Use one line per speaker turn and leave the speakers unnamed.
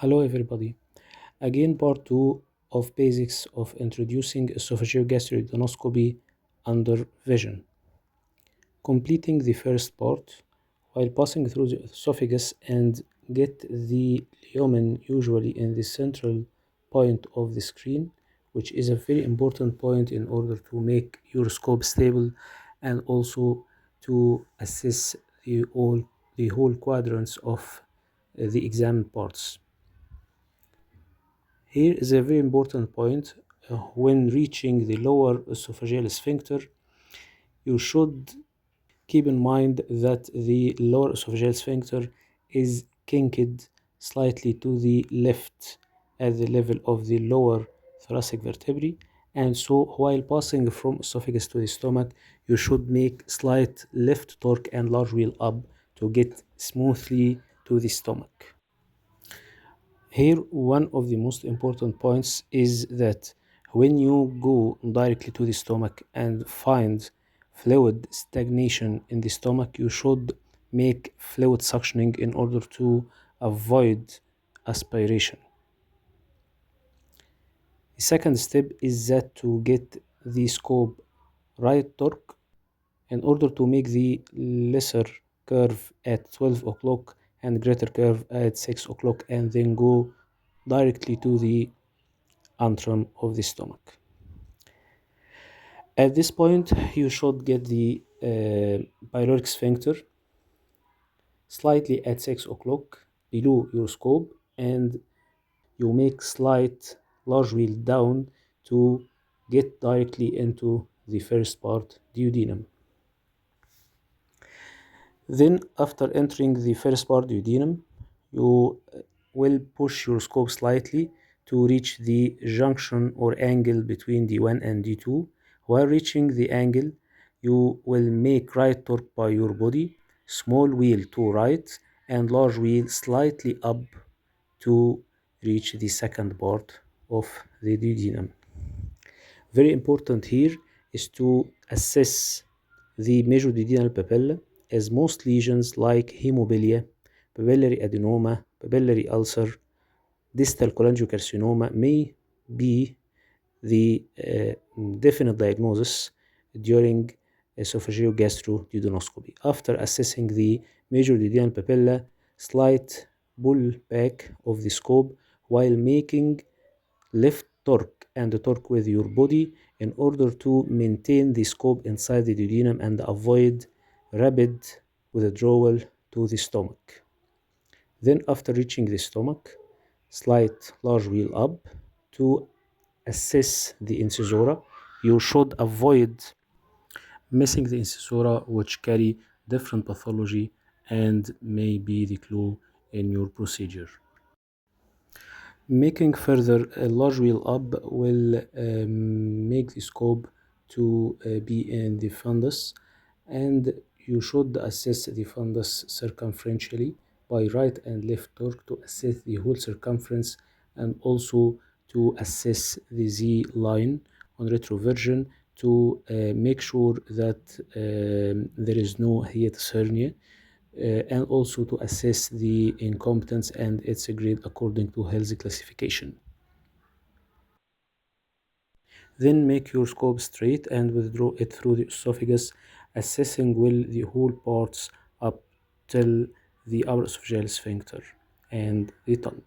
Hello everybody. Again, part 2 of basics of introducing esophageal endoscopy under vision. Completing the first part, while passing through the esophagus and get the lumen usually in the central point of the screen, which is a very important point in order to make your scope stable and also to assess the whole quadrants of the examined parts. Here is a very important point. When reaching the lower esophageal sphincter, you should keep in mind that the lower esophageal sphincter is kinked slightly to the left at the level of the lower thoracic vertebrae, and so while passing from esophagus to the stomach, you should make slight left torque and large wheel up to get smoothly to the stomach. Here, one of the most important points is that when you go directly to the stomach and find fluid stagnation in the stomach, you should make fluid suctioning in order to avoid aspiration. The second step is that to get the scope right torque in order to make the lesser curve at 12 o'clock and greater curve at 6 o'clock, and then go directly to the antrum of the stomach. At this point, you should get the pyloric sphincter slightly at 6 o'clock below your scope, and you make slight large wheel down to get directly into the first part, duodenum. Then, after entering the first part, duodenum, you will push your scope slightly to reach the junction or angle between D1 and D2. While reaching the angle, you will make right torque by your body, small wheel to right, and large wheel slightly up to reach the second part of the duodenum. Very important here is to assess the major duodenal papilla, as most lesions like hemophilia, papillary adenoma, papillary ulcer, distal cholangiocarcinoma may be the definite diagnosis during esophageal-gastroduodenoscopy. After assessing the major duodenal papilla, slight pull back of the scope while making left torque and torque with your body in order to maintain the scope inside the duodenum and avoid rapid withdrawal to the stomach. Then, after reaching the stomach, slight large wheel up to assess the incisora. You should avoid missing the incisora, which carry different pathology and may be the clue in your procedure. Making further a large wheel up will make the scope to be in the fundus, and you should assess the fundus circumferentially by right and left torque to assess the whole circumference, and also to assess the Z line on retroversion to make sure that there is no hiatus hernia, and also to assess the incompetence and its grade according to health classification. Then make your scope straight and withdraw it through the esophagus, assessing well the whole parts up till the upper esophageal sphincter and the tongue.